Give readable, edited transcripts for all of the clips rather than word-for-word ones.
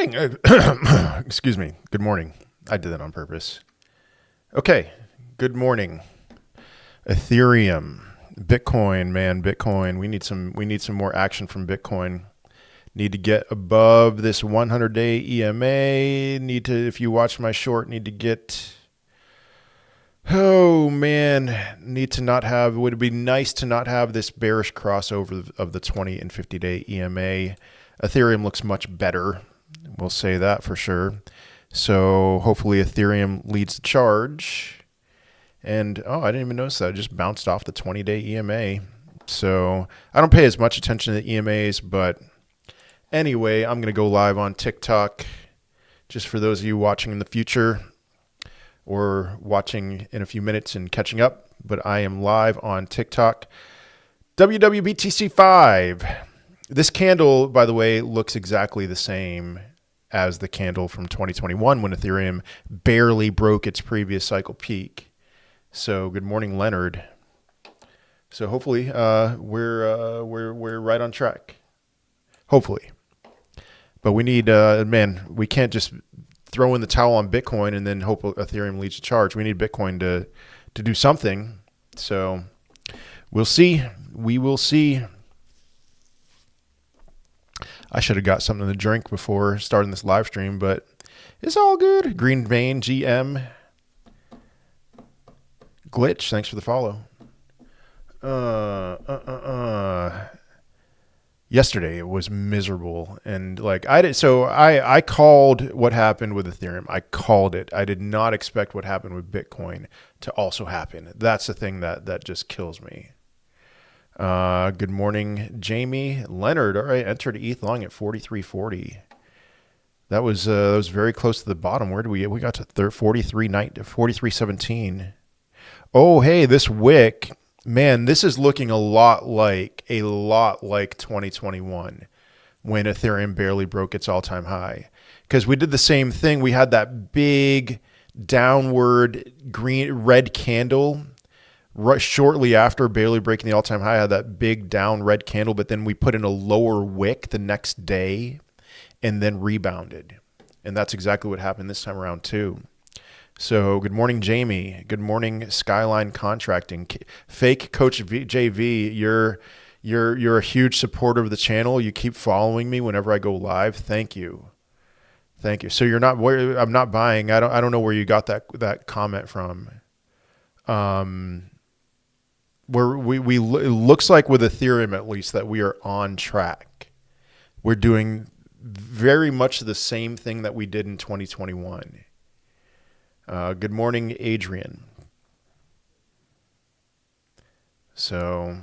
morning. Excuse me. Good morning. I did that on purpose. Okay. Good morning. Ethereum, Bitcoin, man, Bitcoin. We need some more action from Bitcoin. Need to get above this 100-day EMA. Need to, if you watch my short, need to get. Oh man, need to not have. Would it be nice to not have this bearish crossover of the 20 and 50-day EMA? Ethereum looks much better. We'll say that for sure. So hopefully Ethereum leads the charge. And oh, I didn't even notice that. I just bounced off the 20-day EMA. So I don't pay as much attention to the EMAs, but anyway, I'm going to go live on TikTok just for those of you watching in the future or watching in a few minutes and catching up. But I am live on TikTok. WWBTC5. This candle, by the way, looks exactly the same as the candle from 2021 when Ethereum barely broke its previous cycle peak. So good morning, Leonard. So hopefully we're right on track. Hopefully. But we need, man, we can't just throw in the towel on Bitcoin and then hope Ethereum leads the charge. We need Bitcoin to do something. So we'll see. We will see. I should have got something to drink before starting this live stream, but it's all good. Green Vein GM. Glitch, thanks for the follow. Yesterday it was miserable, and like I called what happened with Ethereum. I called it. I did not expect what happened with Bitcoin to also happen. That's the thing that just kills me. Good morning, Jamie. Leonard, all right, entered ETH long at 43.40. That was very close to the bottom. Where do we got to 43.17. Oh, hey, this wick, man, this is looking a lot like 2021 when Ethereum barely broke its all-time high. Because we did the same thing. We had that big downward red candle right shortly after barely breaking the all-time high. I had that big down red candle, but then we put in a lower wick the next day and then rebounded. And that's exactly what happened this time around too. So good morning, Jamie. Good morning, Skyline Contracting. Fake Coach JV, you're a huge supporter of the channel. You keep following me whenever I go live. Thank you. Thank you. So you're not where I'm not buying. I don't know where you got that comment from. Where it looks like with Ethereum at least that we are on track. We're doing very much the same thing that we did in 2021. Good morning, Adrian. So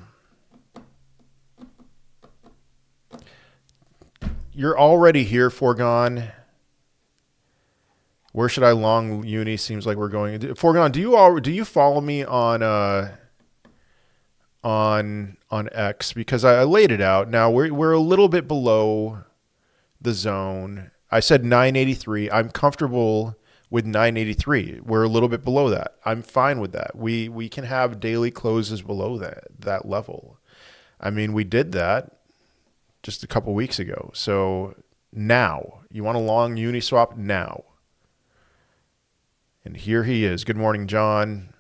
you're already here, Foregone. Where should I long uni? Seems like we're going. Foregone, do you follow me on X? Because I laid it out. Now we're a little bit below the zone. I said 983. I'm comfortable with 983. We're a little bit below that. I'm fine with that. We can have daily closes below that level. I mean, we did that just a couple weeks ago. So now, you want a long Uniswap now. And here he is. Good morning, John.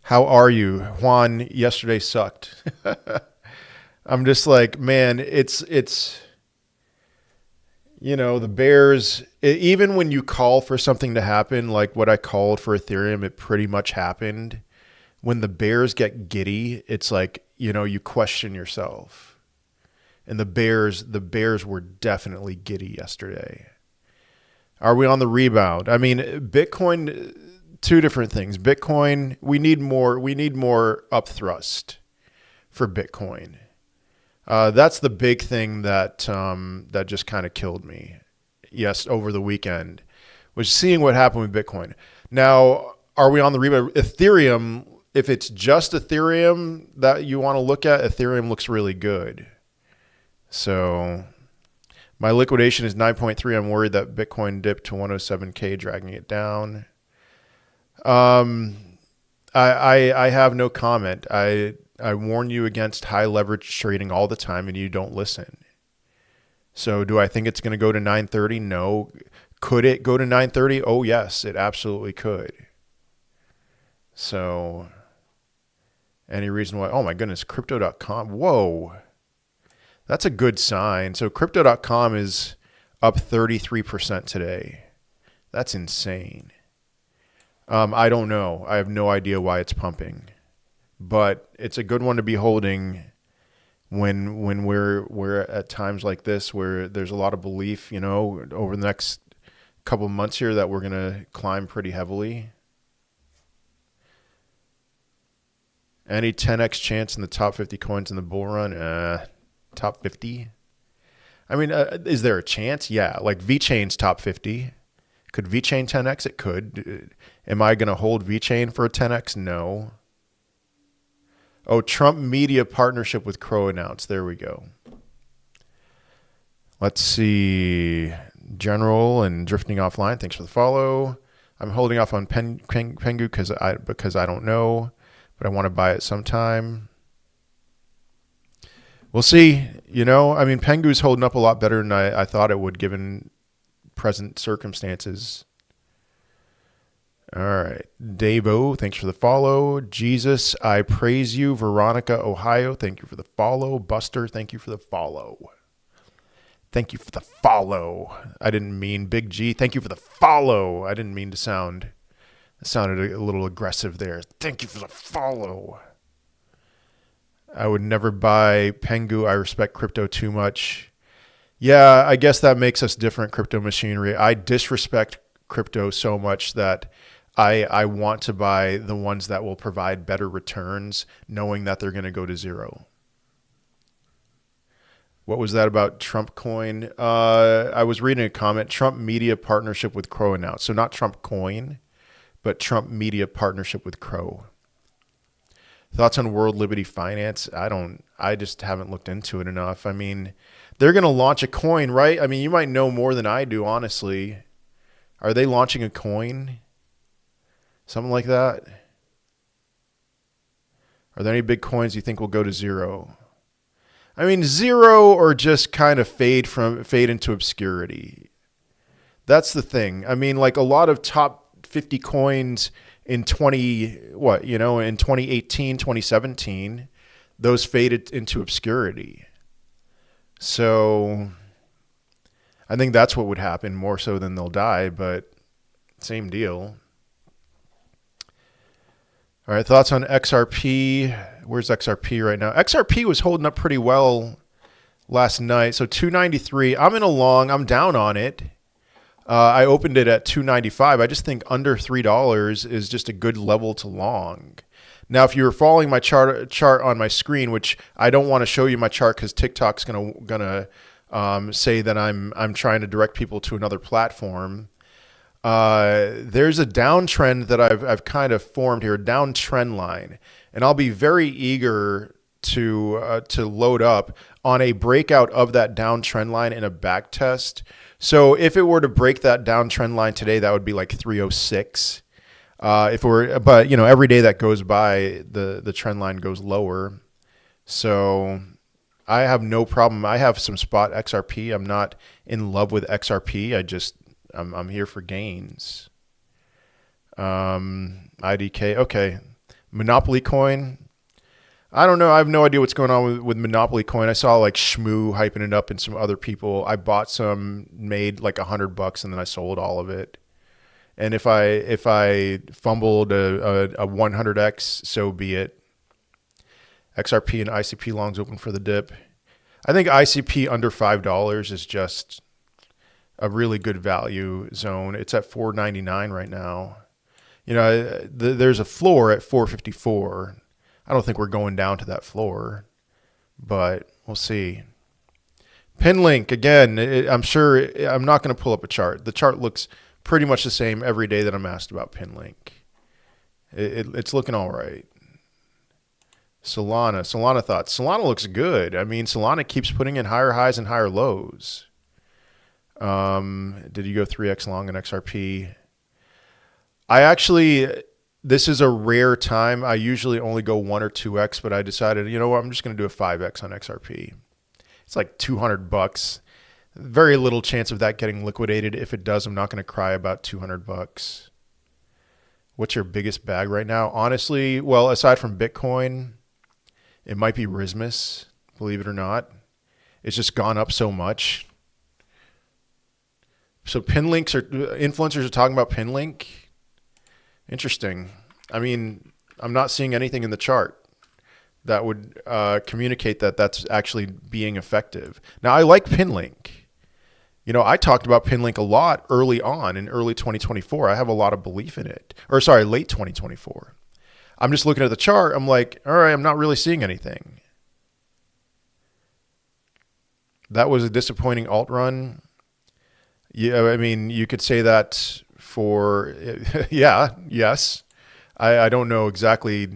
How are you? Juan, yesterday sucked. I'm just like, man, it's the bears, even when you call for something to happen, like what I called for Ethereum, it pretty much happened. When the bears get giddy, it's like, you question yourself. And the bears were definitely giddy yesterday. Are we on the rebound? I mean, Bitcoin, two different things. Bitcoin, we need more upthrust for Bitcoin. That's the big thing that just kind of killed me. Yes, over the weekend, was seeing what happened with Bitcoin. Now, are we on the rebound? Ethereum, if it's just Ethereum that you want to look at, Ethereum looks really good. So my liquidation is 9.3. I'm worried that Bitcoin dipped to 107K, dragging it down. I have no comment. I warn you against high leverage trading all the time and you don't listen. So do I think it's going to go to 930? No. Could it go to 930? Oh, yes, it absolutely could. So any reason why? Oh, my goodness, crypto.com. Whoa. That's a good sign. So crypto.com is up 33% today. That's insane. I don't know. I have no idea why it's pumping, but it's a good one to be holding when we're at times like this where there's a lot of belief, over the next couple of months here that we're going to climb pretty heavily. Any 10x chance in the top 50 coins in the bull run? Top 50? I mean, is there a chance? Yeah, like VeChain's top 50. Could VeChain 10x? It could. Am I going to hold VeChain for a 10x? No. Oh, Trump media partnership with Crow announced. There we go. Let's see. General and drifting offline. Thanks for the follow. I'm holding off on Pengu because I don't know, but I want to buy it sometime. We'll see. I mean, Pengu's holding up a lot better than I thought it would given present circumstances. All right. Davo, thanks for the follow. Jesus, I praise you. Veronica, Ohio, thank you for the follow. Buster, thank you for the follow. Thank you for the follow. I didn't mean Big G. Thank you for the follow. I didn't mean to sound. It sounded a little aggressive there. Thank you for the follow. I would never buy Pengu. I respect crypto too much. Yeah, I guess that makes us different, crypto machinery. I disrespect crypto so much that I want to buy the ones that will provide better returns, knowing that they're going to go to zero. What was that about Trump coin? I was reading a comment. Trump media partnership with Crow announced. So not Trump coin, but Trump media partnership with Crow. Thoughts on World Liberty Finance? I just haven't looked into it enough. I mean, they're going to launch a coin, right? I mean, you might know more than I do, honestly. Are they launching a coin? Something like that? Are there any big coins you think will go to zero? I mean, zero or just kind of fade into obscurity. That's the thing. I mean, like a lot of top 50 coins in 2018, 2017, those faded into obscurity. So I think that's what would happen more so than they'll die, but same deal. All right, thoughts on XRP. Where's XRP right now? XRP was holding up pretty well last night. So 293. I'm in a long. I'm down on it. I opened it at 295. I just think under $3 is just a good level to long. Now, if you were following my chart on my screen, which I don't want to show you my chart because TikTok's gonna say that I'm trying to direct people to another platform. There's a downtrend that I've kind of formed here, a downtrend line, and I'll be very eager to load up on a breakout of that downtrend line in a back test. So if it were to break that downtrend line today, that would be like 306. But every day that goes by, the trend line goes lower. So I have no problem. I have some spot XRP. I'm not in love with XRP. I'm here for gains. IDK. Okay. Monopoly coin. I don't know. I have no idea what's going on with Monopoly coin. I saw like Shmoo hyping it up and some other people. I bought some, made like $100, and then I sold all of it. And if I fumbled a 100x, so be it. XRP and ICP longs open for the dip. I think ICP under $5 is just a really good value zone. It's at $4.99 right now. There's a floor at $4.54. I don't think we're going down to that floor, but we'll see. Pin link again. I'm sure I'm not going to pull up a chart. The chart looks pretty much the same every day that I'm asked about pin link. It's looking all right. Solana thoughts. Solana looks good. I mean, Solana keeps putting in higher highs and higher lows. Did you go 3x long in XRP? This is a rare time. I usually only go 1 or 2x, but I decided, you know what? I'm just going to do a 5x on XRP. It's like $200. Very little chance of that getting liquidated. If it does, I'm not going to cry about $200. What's your biggest bag right now? Honestly, well, aside from Bitcoin, it might be Rismus, believe it or not. It's just gone up so much. So influencers are talking about Pinlink. Interesting. I mean, I'm not seeing anything in the chart that would communicate that that's actually being effective. Now, I like Pinlink. You know, I talked about Pinlink a lot early on in early 2024. I have a lot of belief in it. Or sorry, late 2024. I'm just looking at the chart. I'm like, all right, I'm not really seeing anything. That was a disappointing alt run. Yeah, I mean, you could say that for, yeah, yes. I don't know exactly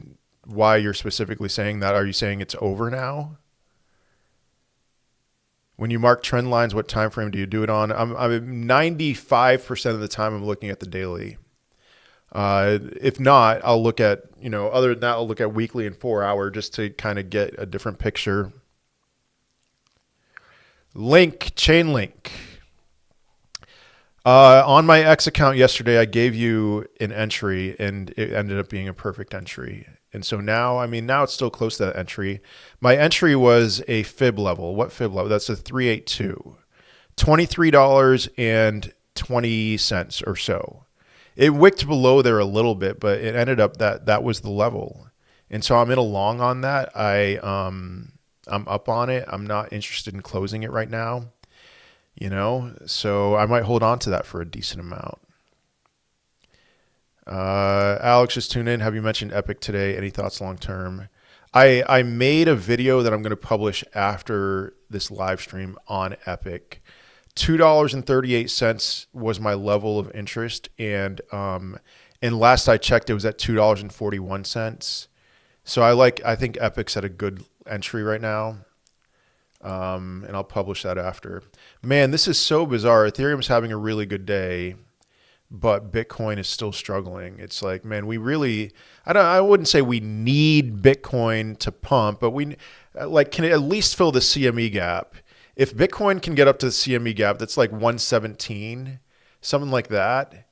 why you're specifically saying that. Are you saying it's over now? When you mark trend lines, what time frame do you do it on? I'm 95% of the time I'm looking at the daily. If not, I'll look at, you know, other than that, I'll look at weekly and 4 hour just to kind of get a different picture. Chain link. On my X account yesterday, I gave you an entry and it ended up being a perfect entry. And so now, I mean, now it's still close to that entry. My entry was a fib level. What fib level? That's a 382. $23.20 or so. It wicked below there a little bit, but it ended up that was the level. And so I'm in a long on that. I'm up on it. I'm not interested in closing it right now. You know, so I might hold on to that for a decent amount. Alex just tuned in. Have you mentioned Epic today? Any thoughts long term? I made a video that I'm going to publish after this live stream on Epic. $2.38 was my level of interest, and last I checked, it was at $2.41. So I think Epic's at a good entry right now. And I'll publish that after. Man, this is so bizarre. Ethereum's having a really good day, but Bitcoin is still struggling. It's like, man, we really, I wouldn't say we need Bitcoin to pump, but we can at least fill the CME gap. If Bitcoin can get up to the CME gap, that's like 117, something like that,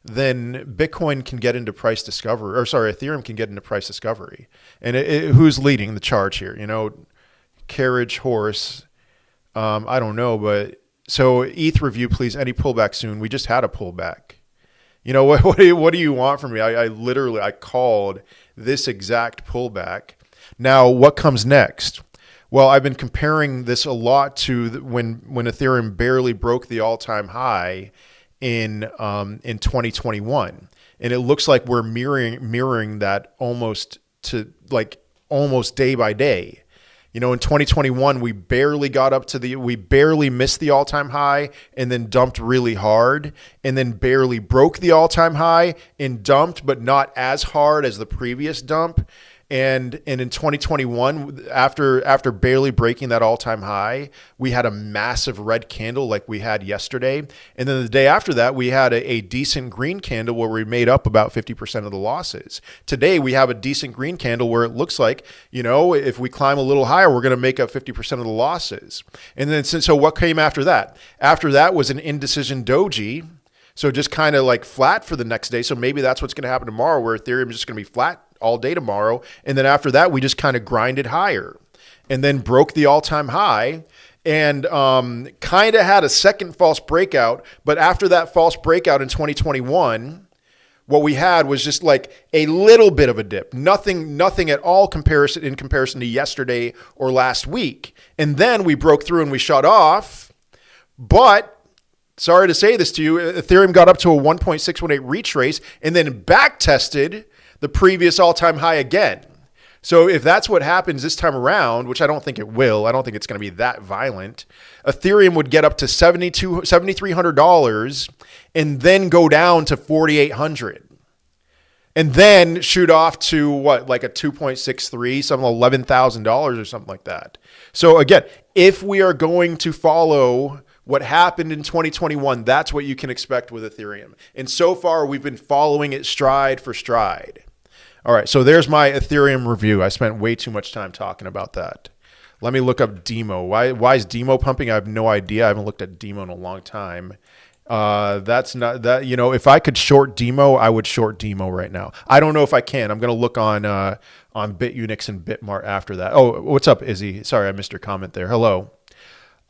then Bitcoin can get into price discovery, or sorry, Ethereum can get into price discovery. And who's leading the charge here? You know, carriage horse. I don't know, but so ETH review, please. Any pullback soon? We just had a pullback. You know, what do you want from me? I called this exact pullback. Now, what comes next? Well, I've been comparing this a lot to when Ethereum barely broke the all-time high in 2021, and it looks like we're mirroring that almost day by day. You know, in 2021, we barely missed the all-time high and then dumped really hard, and then barely broke the all-time high and dumped, but not as hard as the previous dump. And in 2021, after barely breaking that all-time high, we had a massive red candle like we had yesterday. And then the day after that, we had a decent green candle where we made up about 50% of the losses. Today, we have a decent green candle where it looks like, you know, if we climb a little higher, we're going to make up 50% of the losses. And then, so what came after that? After that was an indecision doji. So just kind of like flat for the next day. So maybe that's what's going to happen tomorrow, where Ethereum is just going to be flat all day tomorrow. And then after that, we just kind of grinded higher and then broke the all-time high and kind of had a second false breakout. But after that false breakout in 2021, what we had was just like a little bit of a dip, nothing at all in comparison to yesterday or last week. And then we broke through and we shut off. But sorry to say this to you, Ethereum got up to a 1.618 retrace and then back tested the previous all-time high again. So if that's what happens this time around, which I don't think it will, I don't think it's going to be that violent, Ethereum would get up to $7,300 and then go down to $4,800. And then shoot off to what, like a 2.63, something $11,000 or something like that. So again, if we are going to follow what happened in 2021, that's what you can expect with Ethereum. And so far, we've been following it stride for stride. All right, so there's my Ethereum review. I spent way too much time talking about that. Let me look up Demo. Why is Demo pumping? I have no idea. I haven't looked at Demo in a long time. That's not that, you know, if I could short Demo, I would short Demo right now. I don't know if I can. I'm going to look on BitUnix and Bitmart after that. Oh, what's up, Izzy? Sorry, I missed your comment there. Hello.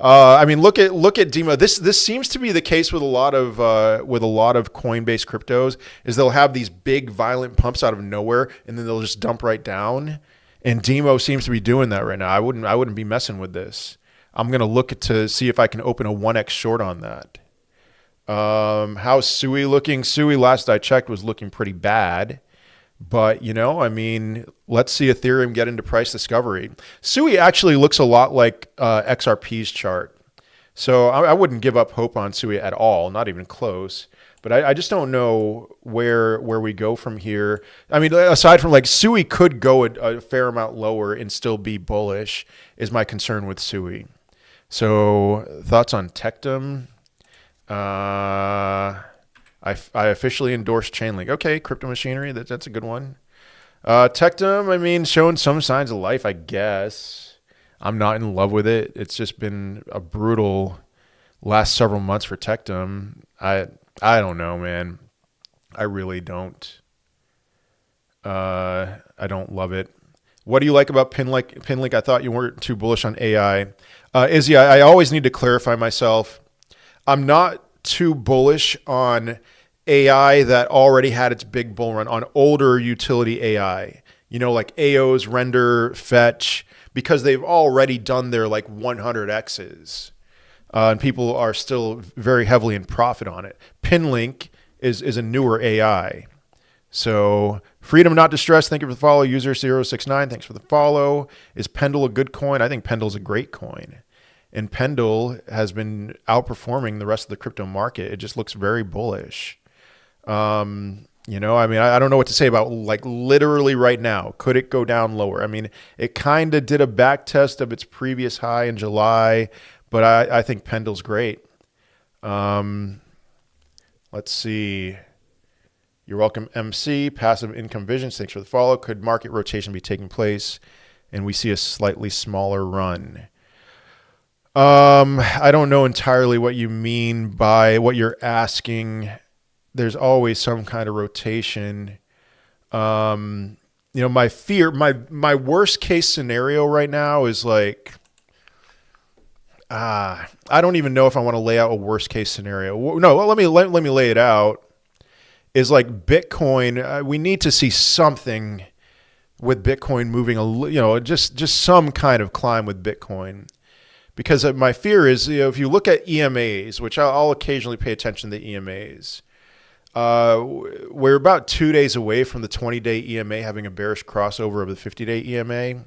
I mean, look at Demo. This seems to be the case with a lot of Coinbase cryptos. Is they'll have these big violent pumps out of nowhere, and then they'll just dump right down. And Demo seems to be doing that right now. I wouldn't be messing with this. I'm gonna look to see if I can open a 1x short on that. How's Sui looking? Sui, last I checked, was looking pretty bad. But, you know, I mean, let's see Ethereum get into price discovery. Sui actually looks a lot like XRP's chart. So I wouldn't give up hope on Sui at all, not even close. But I just don't know where we go from here. I mean, aside from like Sui could go a fair amount lower and still be bullish is my concern with Sui. So thoughts on Tectum? I officially endorsed Chainlink. Okay, crypto machinery, that's a good one. Tectum, I mean, showing some signs of life, I guess. I'm not in love with it. It's just been a brutal last several months for Tectum. I don't know, man. I really don't. I don't love it. What do you like about Pinlink? I thought you weren't too bullish on AI. Izzy, I always need to clarify myself. I'm not too bullish on AI that already had its big bull run, on older utility AI, you know, like AOS, Render, Fetch, because they've already done their like 100Xs. And people are still very heavily in profit on it. Pinlink is a newer AI. So Freedom Not Distressed, thank you for the follow. User 069, thanks for the follow. Is Pendle a good coin? I think Pendle's a great coin. And Pendle has been outperforming the rest of the crypto market. It just looks very bullish. You know, I mean, I don't know what to say about like literally right now. Could it go down lower? I mean, it kind of did a back test of its previous high in July, but I think Pendle's great. Let's see. You're welcome, MC. Passive Income Visions, thanks for the follow. Could market rotation be taking place and we see a slightly smaller run? I don't know entirely what you mean by what you're asking. There's always some kind of rotation. You know, my fear, my worst case scenario right now is like, I don't even know if I want to lay out a worst case scenario. No, let me lay it out. Is like Bitcoin. We need to see something with Bitcoin moving just some kind of climb with Bitcoin. Because my fear is, you know, if you look at EMAs, which I'll occasionally pay attention to EMAs, we're about 2 days away from the 20-day EMA having a bearish crossover of the 50-day EMA.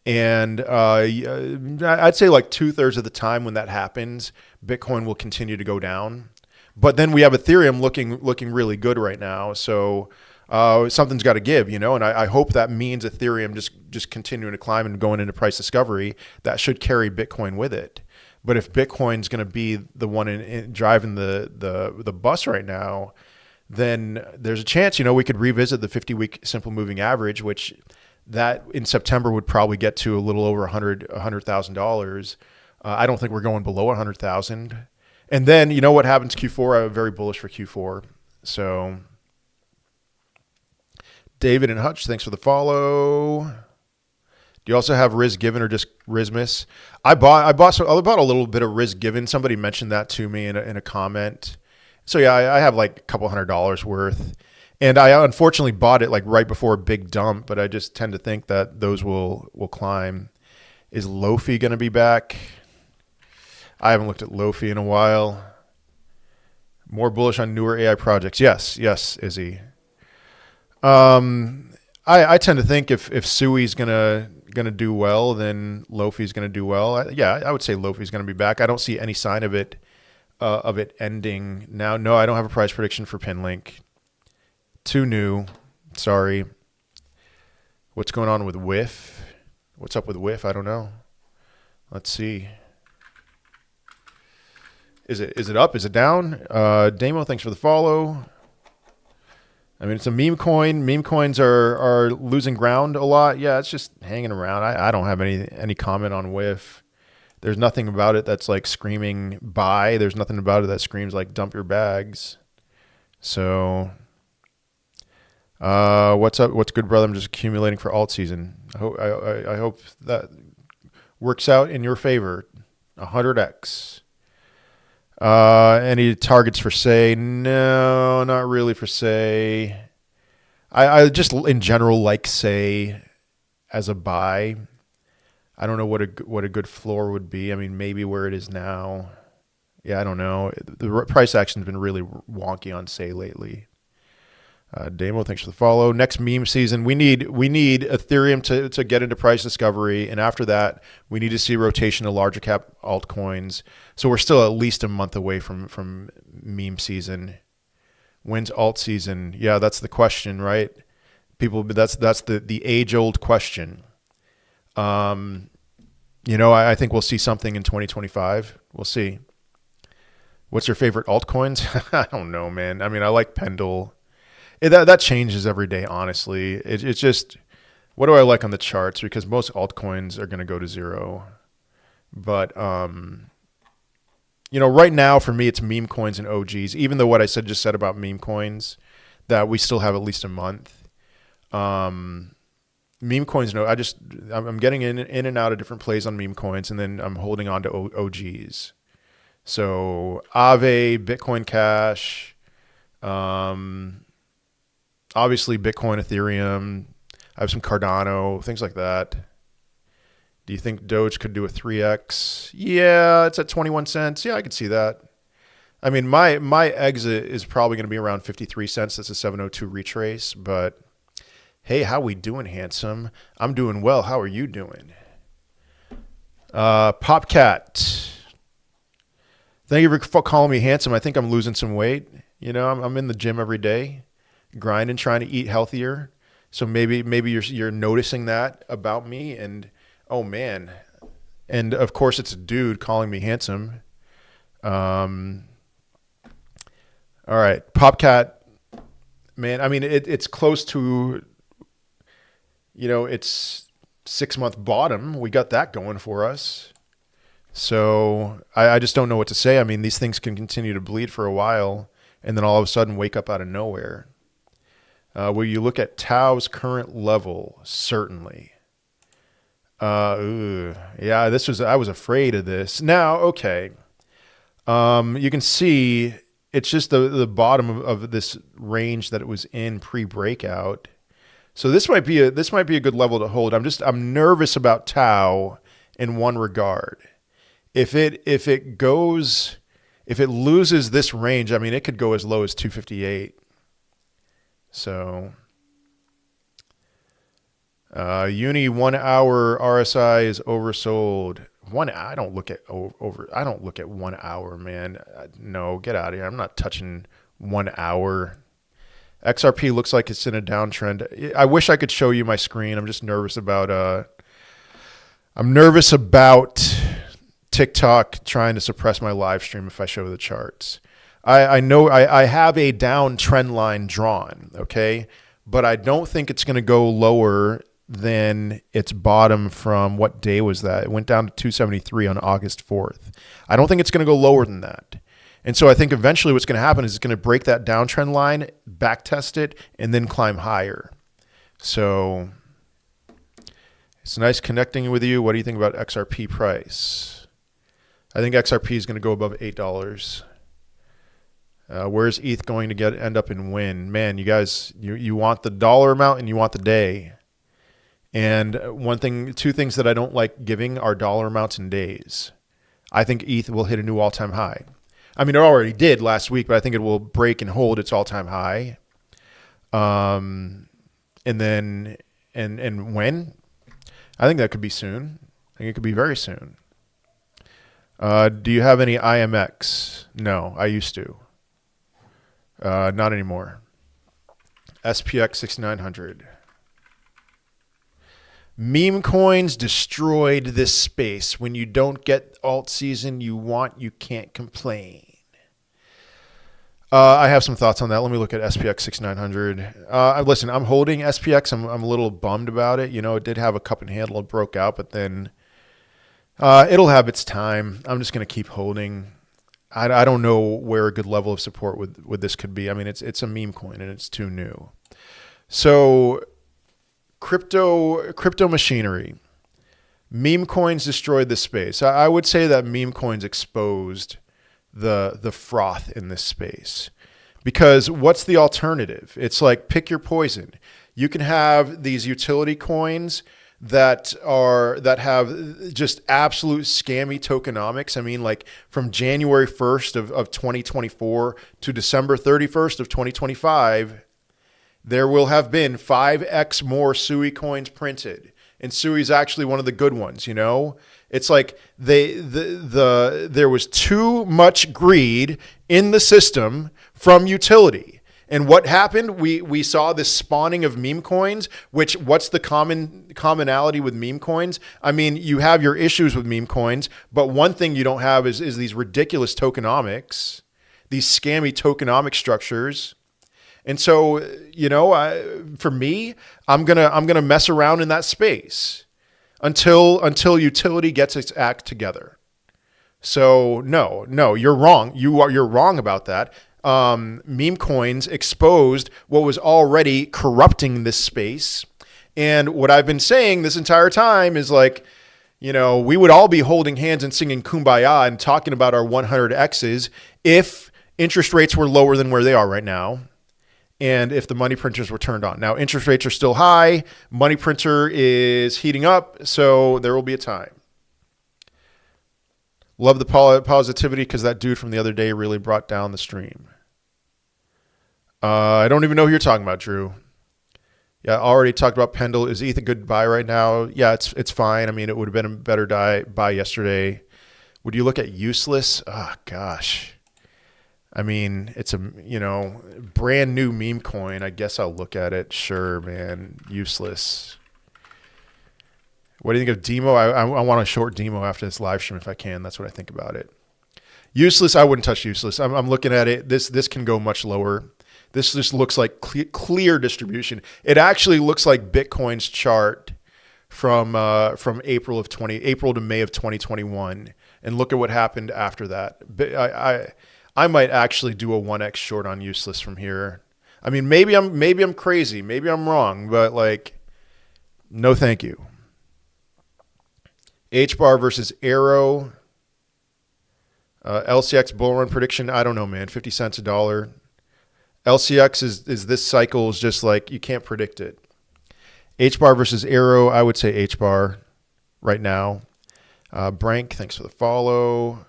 And I'd say like 2/3 of the time when that happens, Bitcoin will continue to go down. But then we have Ethereum looking really good right now. So something's got to give, you know, and I hope that means Ethereum just continuing to climb and going into price discovery. That should carry Bitcoin with it. But if Bitcoin's going to be the one in driving the bus right now, then there's a chance, you know, we could revisit the 50-week simple moving average, which that in September would probably get to a little over $100,000. I don't think we're going below 100,000. And then, you know what happens Q4? I'm very bullish for Q4. So David and Hutch, thanks for the follow. Do you also have Riz Given or just Rizmas? I bought a little bit of Riz Given. Somebody mentioned that to me in a comment. So yeah, I have like a couple $100 worth. And I unfortunately bought it like right before a big dump, but I just tend to think that those will climb. Is Lofi going to be back? I haven't looked at Lofi in a while. More bullish on newer AI projects. Yes, Izzy. I tend to think if Sui's gonna do well, then Lofi's gonna do well. I would say Lofi's gonna be back. I don't see any sign of it ending now. No, I don't have a price prediction for Pinlink. Too new. Sorry. What's going on with WIF? What's up with WIF? I don't know. Let's see. Is it up? Is it down? Damo, thanks for the follow. I mean, it's a meme coin. Meme coins are losing ground a lot. Yeah, it's just hanging around. I don't have any comment on WIF. There's nothing about it that's like screaming buy. There's nothing about it that screams like dump your bags. So, what's up? What's good, brother? I'm just accumulating for alt season. I hope that works out in your favor. 100x. Any targets for say? No, not really for say. I just in general like say as a buy. I don't know what a good floor would be. I mean, maybe where it is now. Yeah, I don't know. The price action's been really wonky on say lately. Damo, thanks for the follow. Next meme season, we need Ethereum to get into price discovery, and after that, we need to see rotation of larger cap altcoins. So we're still at least a month away from meme season. When's alt season? Yeah, that's the question, right? People, that's the age old question. I think we'll see something in 2025. We'll see. What's your favorite altcoins? I don't know, man. I mean, I like Pendle. That changes every day, honestly. It's just, what do I like on the charts? Because most altcoins are going to go to zero. But, right now for me, it's meme coins and OGs. Even though what I just said about meme coins, that we still have at least a month. Meme coins, no, I'm getting in and out of different plays on meme coins, and then I'm holding on to OGs. So Aave, Bitcoin Cash, obviously Bitcoin, Ethereum. I have some Cardano, things like that. Do you think Doge could do a 3x? Yeah, it's at 21 cents. Yeah, I could see that. I mean, my exit is probably going to be around 53 cents. That's a 702 retrace, but hey, how we doing, handsome? I'm doing well. How are you doing? Popcat. Thank you for calling me handsome. I think I'm losing some weight. I'm in the gym every day, grinding, trying to eat healthier. So maybe you're noticing that about me, and oh man, and of course it's a dude calling me handsome. All right, Popcat, man. I mean, it's close to, it's 6-month bottom. We got that going for us. So I just don't know what to say. I mean, these things can continue to bleed for a while and then all of a sudden wake up out of nowhere. Will you look at Tau's current level? Certainly. Yeah, I was afraid of this. Now, okay. You can see it's just the bottom of this range that it was in pre-breakout. So this might be a good level to hold. I'm nervous about Tau in one regard. If it loses this range, I mean, it could go as low as 258. So, Uni 1 hour RSI is oversold. I don't look at 1 hour, man. No, get out of here. I'm not touching 1 hour. XRP looks like it's in a downtrend. I wish I could show you my screen. I'm just nervous about TikTok trying to suppress my live stream if I show the charts. I know I have a down trend line drawn, okay? But I don't think it's going to go lower than its bottom from what day was that? It went down to 273 on August 4th. I don't think it's going to go lower than that. And so I think eventually what's going to happen is it's going to break that downtrend line, back test it, and then climb higher. So it's nice connecting with you. What do you think about XRP price? I think XRP is going to go above $8. Where's ETH going to end up and win? Man, you guys, you want the dollar amount and you want the day. And two things that I don't like giving are dollar amounts and days. I think ETH will hit a new all-time high. I mean, it already did last week, but I think it will break and hold its all-time high. And when? I think that could be soon. I think it could be very soon. Do you have any IMX? No, I used to. Not anymore. SPX 6900. Meme coins destroyed this space. When you don't get alt season you want, you can't complain. I have some thoughts on that. Let me look at SPX 6900. Listen, I'm holding SPX. I'm a little bummed about it. You know, it did have a cup and handle. It broke out, but then it'll have its time. I'm just going to keep holding. I don't know where a good level of support with this could be. I mean, it's a meme coin and it's too new. So crypto machinery. Meme coins destroyed this space. I would say that meme coins exposed the froth in this space, because what's the alternative? It's like, pick your poison. You can have these utility coins that have just absolute scammy tokenomics. I mean, like from January 1st of 2024 to December 31st of 2025, there will have been 5x more SUI coins printed. And SUI is actually one of the good ones, you know? It's like there was too much greed in the system from utility. And what happened? We saw this spawning of meme coins, which, what's the commonality with meme coins? I mean, you have your issues with meme coins, but one thing you don't have is these ridiculous tokenomics, these scammy tokenomic structures. And so, you know, for me, I'm gonna mess around in that space until utility gets its act together. So no, you're wrong. You're wrong about that. Meme coins exposed what was already corrupting this space. And what I've been saying this entire time is like, you know, we would all be holding hands and singing Kumbaya and talking about our 100Xs if interest rates were lower than where they are right now. And if the money printers were turned on. Now, interest rates are still high. Money printer is heating up. So there will be a time. Love the positivity, because that dude from the other day really brought down the stream. I don't even know who you're talking about, Drew. Yeah, I already talked about Pendle. Is ETH a good buy right now? Yeah, it's fine. I mean, it would have been a better buy yesterday. Would you look at useless? Oh, gosh. I mean, it's a, you know, brand new meme coin. I guess I'll look at it. Sure, man. Useless. What do you think of Demo? I want a short Demo after this live stream if I can. That's what I think about it. Useless, I wouldn't touch useless. I'm looking at it. This can go much lower. This just looks like clear distribution. It actually looks like Bitcoin's chart from April to May of 2021, and look at what happened after that. I might actually do a 1x short on useless from here. I mean, maybe I'm crazy, maybe I'm wrong, but like, no, thank you. H-bar versus Arrow. LCX bull run prediction. I don't know, man. 50 cents a dollar. LCX is this cycle is just like, you can't predict it. H-bar versus Arrow. I would say H-bar right now. Brank, thanks for the follow.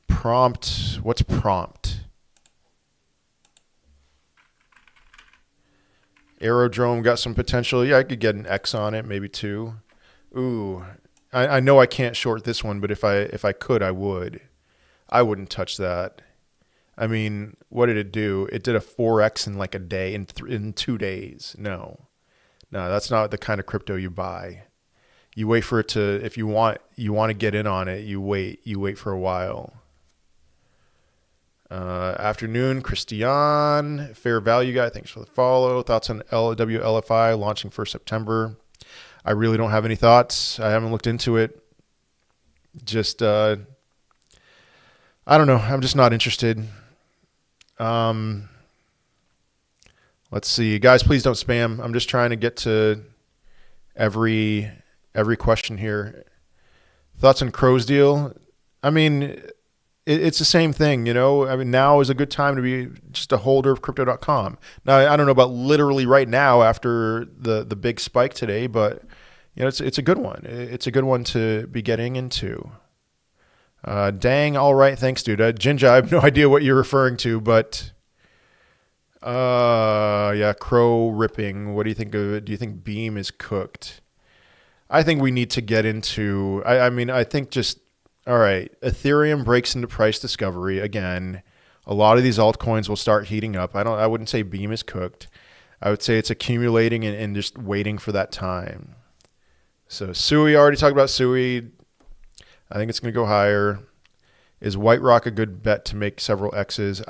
Prompt. What's prompt? Aerodrome got some potential. Yeah, I could get an X on it, maybe 2. Ooh, I know I can't short this one, but if I could, I would. I wouldn't touch that. I mean, what did it do? It did a 4x in like a day, in 2 days. No, that's not the kind of crypto you buy. You wait for it to, if you want to get in on it, you wait for a while. Afternoon, Christian, fair value guy. Thanks for the follow. Thoughts on WLFI launching 1st September? I really don't have any thoughts. I haven't looked into it. Just, I don't know. I'm just not interested. Let's see, guys, please don't spam. I'm just trying to get to every question here. Thoughts on Crow's deal? I mean, it's the same thing, you know. I mean, now is a good time to be just a holder of crypto.com. Now, I don't know about literally right now after the big spike today, but you know, it's a good one. It's a good one to be getting into. Dang, all right, thanks, dude. Jinja, I have no idea what you're referring to, but yeah, Crow ripping. What do you think of it? Do you think Beam is cooked? I think we need to get into. I mean, I think just. All right, Ethereum breaks into price discovery again. A lot of these altcoins will start heating up. I wouldn't say Beam is cooked. I would say it's accumulating and just waiting for that time. So SUI, I already talked about SUI. I think it's going to go higher. Is White Rock a good bet to make several X's?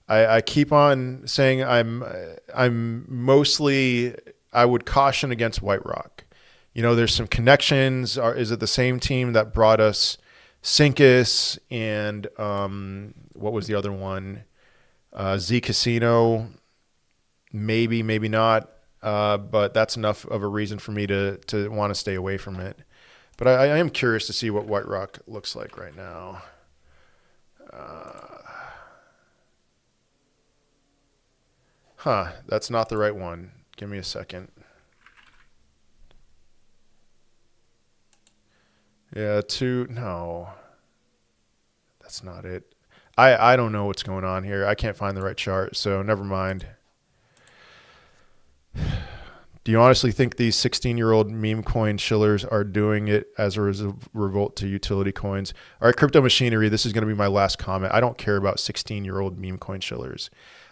I keep on saying I'm mostly, I would caution against White Rock. You know, there's some connections. Is it the same team that brought us Syncus and what was the other one? Z Casino, maybe, maybe not. But that's enough of a reason for me to want to stay away from it. But I am curious to see what White Rock looks like right now. That's not the right one. Give me a second. Yeah, no, that's not it. I don't know what's going on here. I can't find the right chart, so never mind. Do you honestly think these 16-year-old meme coin shillers are doing it as a revolt to utility coins? All right, crypto machinery, this is going to be my last comment. I don't care about 16-year-old meme coin shillers.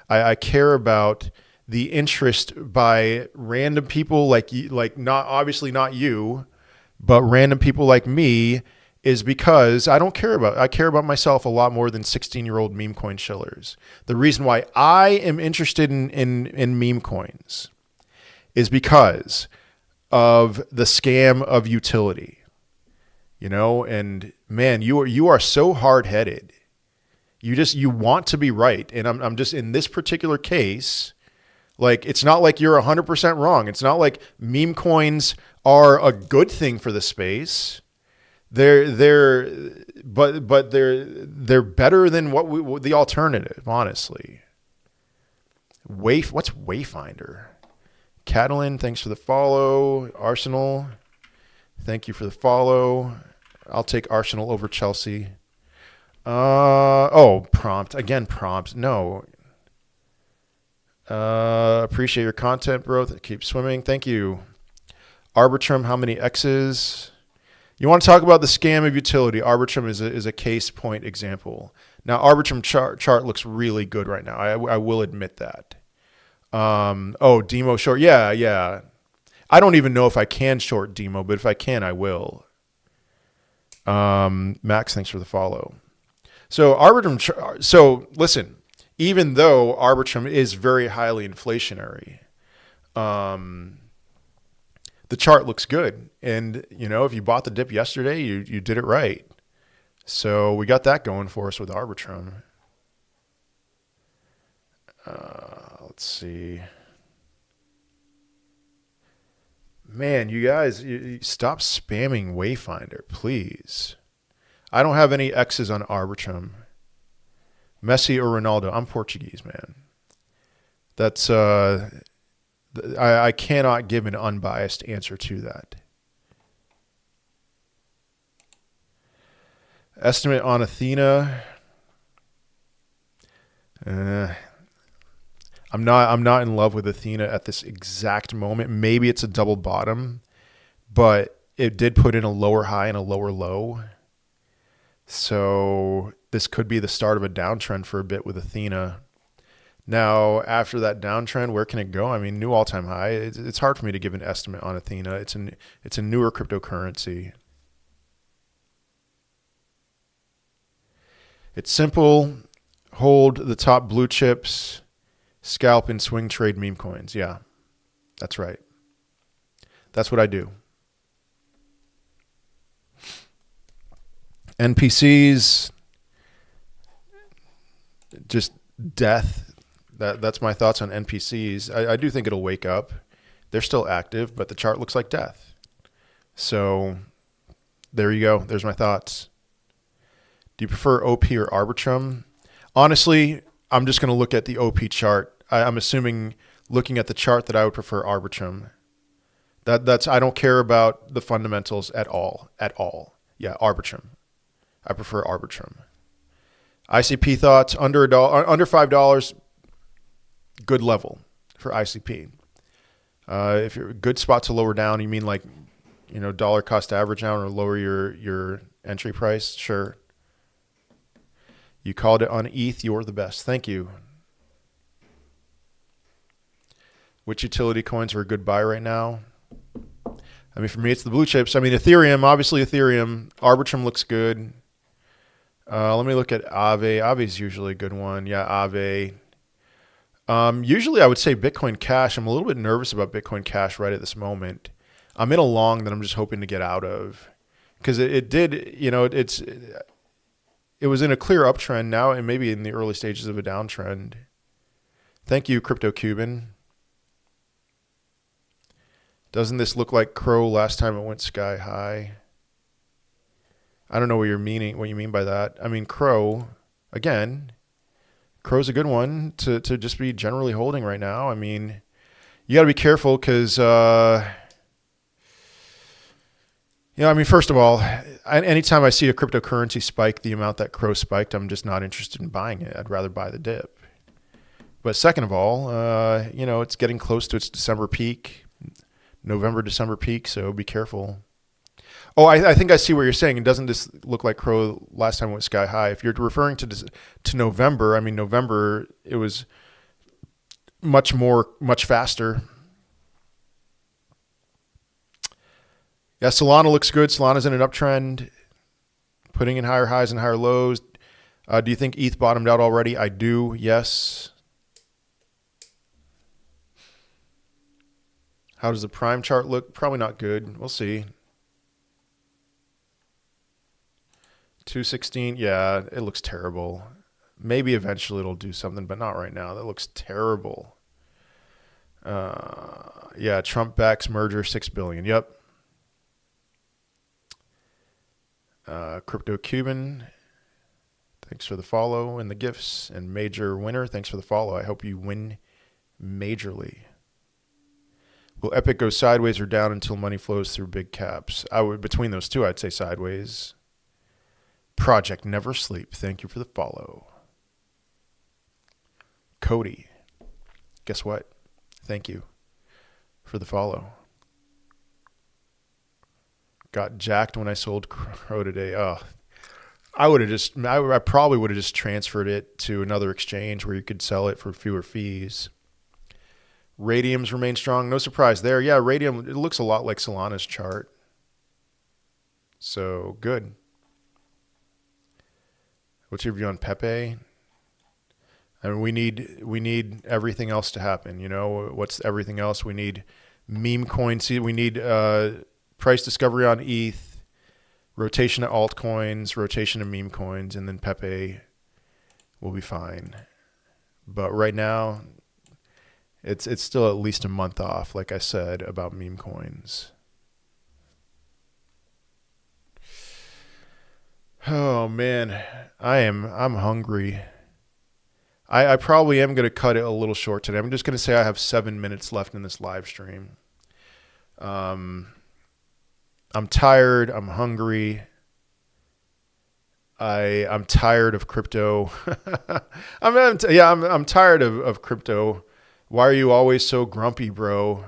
I care about the interest by random people like not obviously not you, but random people like me, is because I care about myself a lot more than 16-year-old meme coin shillers. The reason why I am interested in meme coins is because of the scam of utility, you know, and man, you are so hard-headed. You want to be right. And I'm just in this particular case, like, it's not like you're 100% wrong. It's not like meme coins are a good thing for the space. They're better than the alternative, honestly. What's Wayfinder? Catalan, thanks for the follow. Arsenal, thank you for the follow. I'll take Arsenal over Chelsea. Prompt. Again, prompt. No. Appreciate your content, bro. Keep swimming. Thank you. Arbitrum, how many X's? You want to talk about the scam of utility? Arbitrum is a case point example. Now, Arbitrum chart looks really good right now. I will admit that. Demo short. Yeah. I don't even know if I can short Demo, but if I can, I will. Max, thanks for the follow. So Arbitrum. So listen, even though Arbitrum is very highly inflationary, the chart looks good. And, you know, if you bought the dip yesterday, you did it right. So we got that going for us with Arbitrum. Let's see. Man, you guys, you stop spamming Wayfinder, please. I don't have any X's on Arbitrum. Messi or Ronaldo. I'm Portuguese, man. That's I cannot give an unbiased answer to that. Estimate on Athena. I'm not in love with Athena at this exact moment. Maybe it's a double bottom, but it did put in a lower high and a lower low. So this could be the start of a downtrend for a bit with Athena. Now, after that downtrend, where can it go? I mean, new all-time high. It's hard for me to give an estimate on Athena. It's a newer cryptocurrency. It's simple. Hold the top blue chips. Scalp and swing trade meme coins. Yeah, that's right. That's what I do. NPCs, just death. That's my thoughts on NPCs. I do think it'll wake up. They're still active, but the chart looks like death. So there you go. There's my thoughts. Do you prefer OP or Arbitrum? Honestly, I'm just going to look at the OP chart. I'm assuming, looking at the chart, that I would prefer Arbitrum. That's I don't care about the fundamentals at all. Yeah, Arbitrum. I prefer Arbitrum. ICP thoughts, under $5, good level for ICP. If you're a good spot to lower down, you mean like, you know, dollar cost average down or lower your entry price? Sure. You called it on ETH. You're the best. Thank you. Which utility coins are a good buy right now? I mean, for me, it's the blue chips. I mean, Ethereum, obviously Ethereum. Arbitrum looks good. Let me look at Aave. Aave is usually a good one. Yeah, Aave. Usually I would say Bitcoin Cash. I'm a little bit nervous about Bitcoin Cash right at this moment. I'm in a long that I'm just hoping to get out of because it did, it was in a clear uptrend now and maybe in the early stages of a downtrend. Thank you, Crypto Cuban. Doesn't this look like Crow last time it went sky high? I don't know what you mean by that. I mean, Crow, again, Crow's a good one to just be generally holding right now. I mean, you got to be careful because, first of all, anytime I see a cryptocurrency spike the amount that Crow spiked, I'm just not interested in buying it. I'd rather buy the dip. But second of all, it's getting close to its December peak, November, December peak, so be careful. Oh, I think I see what you're saying. It doesn't just look like Crow last time it went sky high. If you're referring to November, I mean, November, it was much faster. Yeah, Solana looks good. Solana's in an uptrend, putting in higher highs and higher lows. Do you think ETH bottomed out already? I do, yes. How does the prime chart look? Probably not good. We'll see. 216, yeah, it looks terrible. Maybe eventually it'll do something, but not right now. That looks terrible. Yeah, Trump backs merger, $6 billion. Yep. Crypto Cuban, thanks for the follow and the gifts. And Major Winner, thanks for the follow. I hope you win majorly. Will Epic go sideways or down until money flows through big caps? Between those two, I'd say sideways. Project Never Sleep, thank you for the follow. Cody, guess what? Thank you for the follow. Got jacked when I sold Crow today. Oh, I probably would have just transferred it to another exchange where you could sell it for fewer fees. Radium's remain strong. No surprise there. Yeah, Radium, it looks a lot like Solana's chart. So good. What's your view on Pepe? I mean, we need everything else to happen. What's everything else? We need Memecoin. See, we need price discovery on ETH, rotation of altcoins, rotation of meme coins, and then Pepe will be fine. But right now, it's still at least a month off, like I said, about meme coins. Oh man, I'm hungry. I probably am going to cut it a little short today. I'm just going to say I have 7 minutes left in this live stream. I'm tired. I'm hungry. I'm tired of crypto. I'm tired of crypto. Why are you always so grumpy, bro?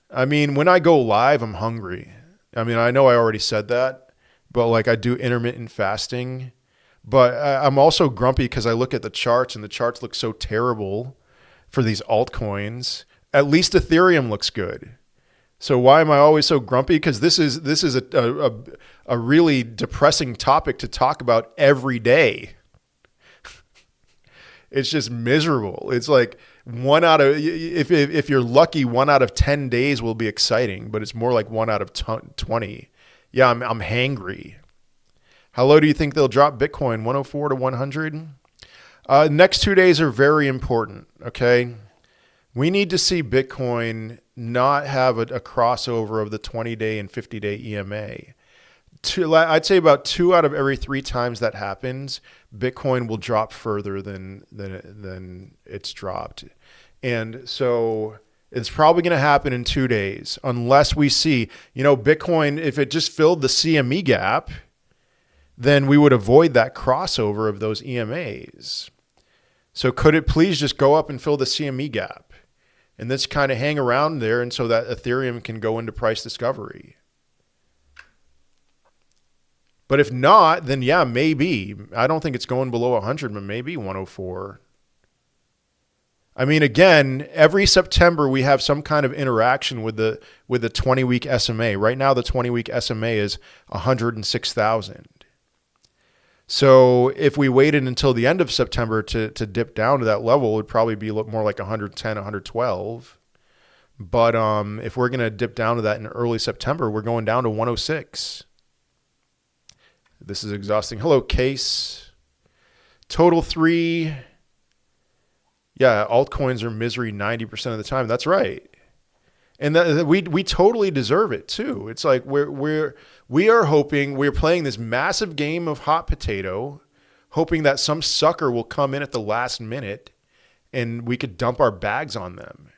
I mean, when I go live, I'm hungry. I mean, I know I already said that, but like I do intermittent fasting. But I'm also grumpy because I look at the charts and the charts look so terrible for these altcoins. At least Ethereum looks good. So why am I always so grumpy? Because this is a really depressing topic to talk about every day. It's just miserable. It's like if you're lucky, 1 out of 10 days will be exciting, but it's more like 1 out of 20. Yeah, I'm hangry. How low do you think they'll drop Bitcoin? 104 to 100? Next 2 days are very important, okay? We need to see Bitcoin not have a crossover of the 20-day and 50-day EMA. I'd say about 2 out of every 3 times that happens, Bitcoin will drop further than it's dropped. And so it's probably going to happen in 2 days unless we see, Bitcoin, if it just filled the CME gap, then we would avoid that crossover of those EMAs. So could it please just go up and fill the CME gap and this kind of hang around there, and so that Ethereum can go into price discovery? But if not, then yeah, maybe. I don't think it's going below 100, but maybe 104. I mean, again, every September we have some kind of interaction with the 20-week SMA. Right now, the 20-week SMA is 106,000. So if we waited until the end of September to dip down to that level, it would probably be more like 110, 112. But if we're going to dip down to that in early September, we're going down to 106. This is exhausting. Hello, Case. Total 3. Yeah, altcoins are misery 90% of the time. That's right. And we totally deserve it too. It's like we are hoping, we're playing this massive game of hot potato, hoping that some sucker will come in at the last minute and we could dump our bags on them.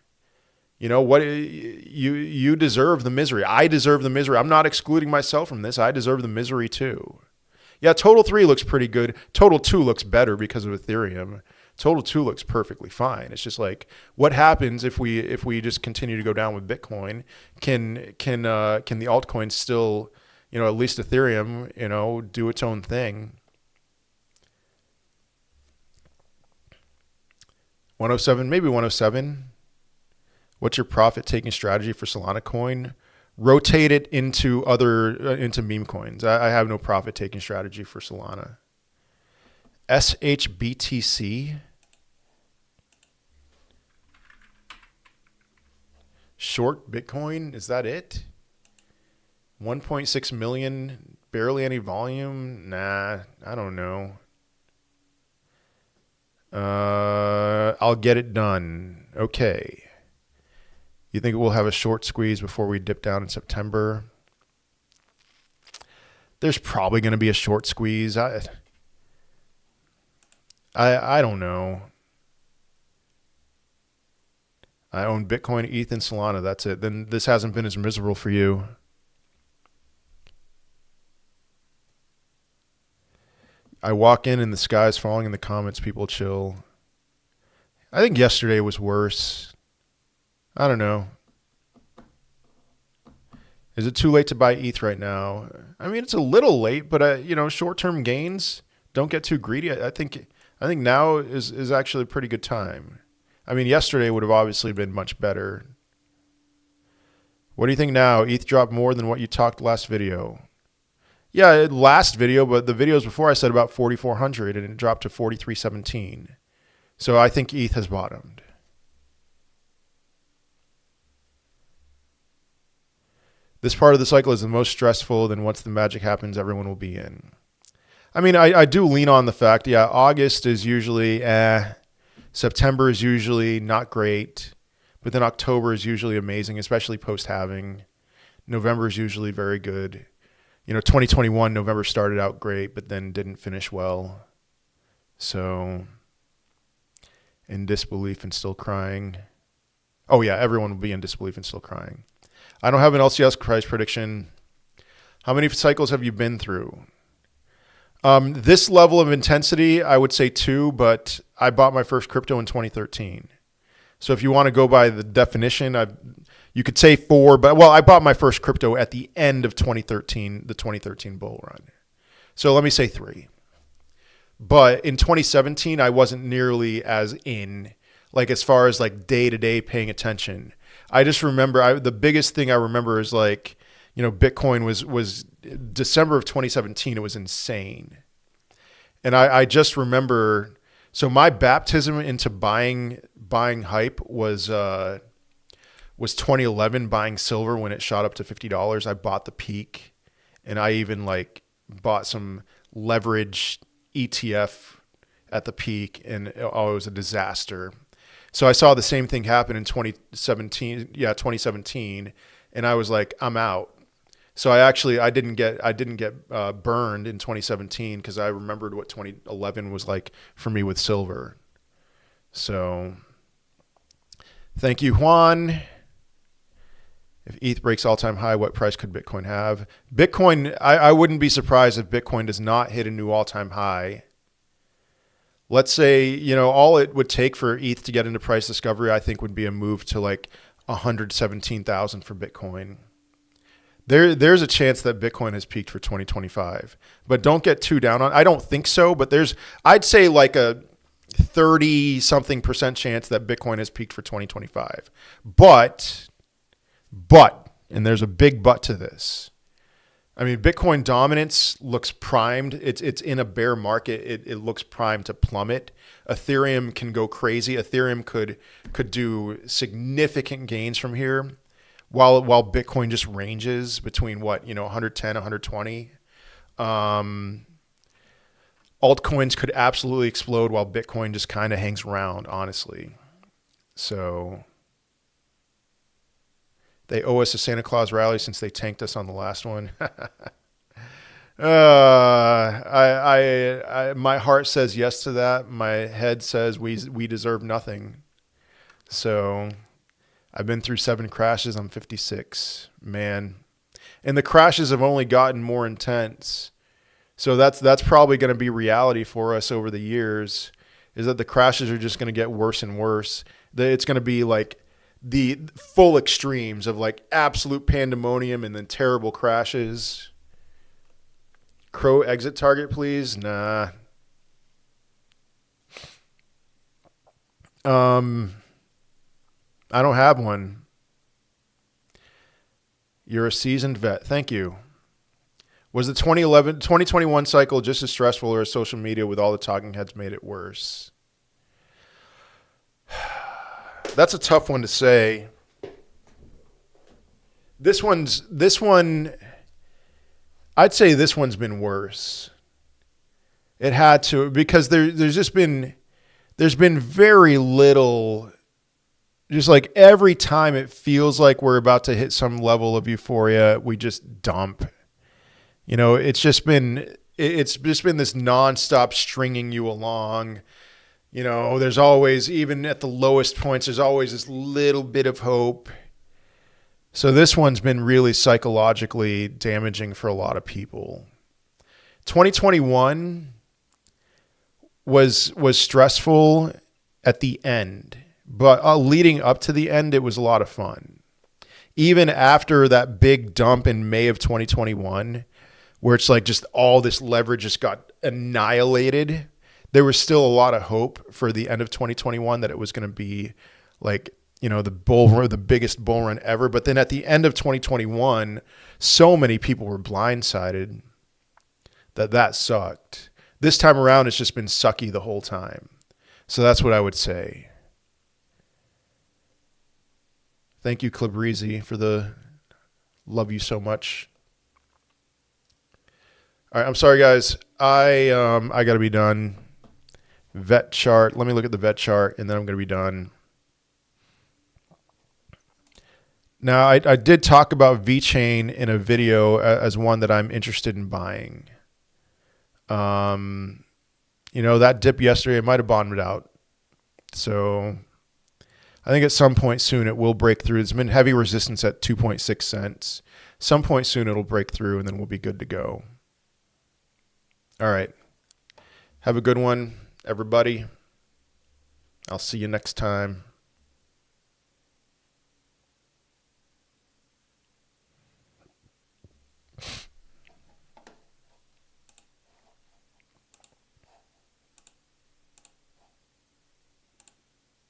You know what? You deserve the misery. I deserve the misery. I'm not excluding myself from this. I deserve the misery too. Yeah, Total 3 looks pretty good. Total 2 looks better because of Ethereum. Total 2 looks perfectly fine. It's just like, what happens if we just continue to go down with Bitcoin? Can the altcoins still, at least Ethereum, do its own thing? 107, maybe 107. What's your profit taking strategy for Solana coin? Rotate it into Memecoins. I have no profit taking strategy for Solana. SHBTC. Short Bitcoin. Is that it? 1.6 million. Barely any volume. Nah, I don't know. I'll get it done. Okay. You think we'll have a short squeeze before we dip down in September? There's probably going to be a short squeeze. I don't know. I own Bitcoin, ETH, and Solana. That's it. Then this hasn't been as miserable for you. I walk in and the sky's falling in the comments. People chill. I think yesterday was worse. I don't know. Is it too late to buy ETH right now? I mean, it's a little late, but short-term gains, don't get too greedy. I think now is actually a pretty good time. I mean, yesterday would have obviously been much better. What do you think now? ETH dropped more than what you talked last video. Yeah, last video, but the videos before I said about 4,400 and it dropped to 4,317. So I think ETH has bottomed. This part of the cycle is the most stressful. Then once the magic happens, everyone will be in. I mean, I do lean on the fact, yeah, August is usually September is usually not great, but then October is usually amazing, especially post-halving. November is usually very good. 2021, November started out great, but then didn't finish well. So, in disbelief and still crying. Oh yeah, everyone will be in disbelief and still crying. I don't have an LCS price prediction. How many cycles have you been through? This level of intensity, I would say 2, but I bought my first crypto in 2013. So if you want to go by the definition, you could say 4, but I bought my first crypto at the end of 2013, the 2013 bull run. So let me say 3. But in 2017, I wasn't nearly as in, like as far as like day-to-day paying attention. I just remember, the biggest thing I remember is like, Bitcoin was December of 2017. It was insane. And I just remember, so my baptism into buying hype was 2011, buying silver when it shot up to $50. I bought the peak, and I even like bought some leverage ETF at the peak, and it was a disaster. So I saw the same thing happen in 2017, and I was like, I'm out. So I didn't get burned in 2017 because I remembered what 2011 was like for me with silver. So thank you, Juan. If ETH breaks all-time high, what price could Bitcoin have? Bitcoin, I wouldn't be surprised if Bitcoin does not hit a new all-time high. Let's say, all it would take for ETH to get into price discovery, I think, would be a move to like 117,000 for Bitcoin. There's a chance that Bitcoin has peaked for 2025, but don't get too down on. I don't think so, but I'd say like a 30-something% chance that Bitcoin has peaked for 2025. But, and there's a big but to this. I mean, Bitcoin dominance looks primed. It's in a bear market. It looks primed to plummet. Ethereum can go crazy. Ethereum could do significant gains from here, while Bitcoin just ranges between what, 110, 120. Altcoins could absolutely explode while Bitcoin just kind of hangs around, honestly. So they owe us a Santa Claus rally since they tanked us on the last one. My heart says yes to that. My head says we deserve nothing. So I've been through 7 crashes. I'm 56, man, and the crashes have only gotten more intense. So that's probably going to be reality for us over the years. Is that the crashes are just going to get worse and worse. It's going to be like the full extremes of like absolute pandemonium and then terrible crashes. Crow exit target, please. Nah. I don't have one. You're a seasoned vet. Thank you. Was the 2021 cycle just as stressful, or has social media with all the talking heads made it worse? That's a tough one to say. This one, I'd say this one's been worse. It had to, because there's been very little, just like every time it feels like we're about to hit some level of euphoria, we just dump. It's just been this nonstop stringing you along. There's always, even at the lowest points, there's always this little bit of hope. So this one's been really psychologically damaging for a lot of people. 2021 was stressful at the end, but leading up to the end, it was a lot of fun. Even after that big dump in May of 2021, where it's like just all this leverage just got annihilated, there was still a lot of hope for the end of 2021 that it was going to be like, the biggest bull run ever. But then at the end of 2021, so many people were blindsided that sucked. This time around, it's just been sucky the whole time. So that's what I would say. Thank you, Clabreezy, for the love you so much. All right, I'm sorry, guys. I got to be done. Vet chart. Let me look at the vet chart, and then I'm going to be done. Now, I did talk about VeChain in a video as one that I'm interested in buying. That dip yesterday, it might have bottomed out. So I think at some point soon it will break through. There's been heavy resistance at 2.6 cents. Some point soon it'll break through, and then we'll be good to go. All right. Have a good one, everybody. I'll see you next time.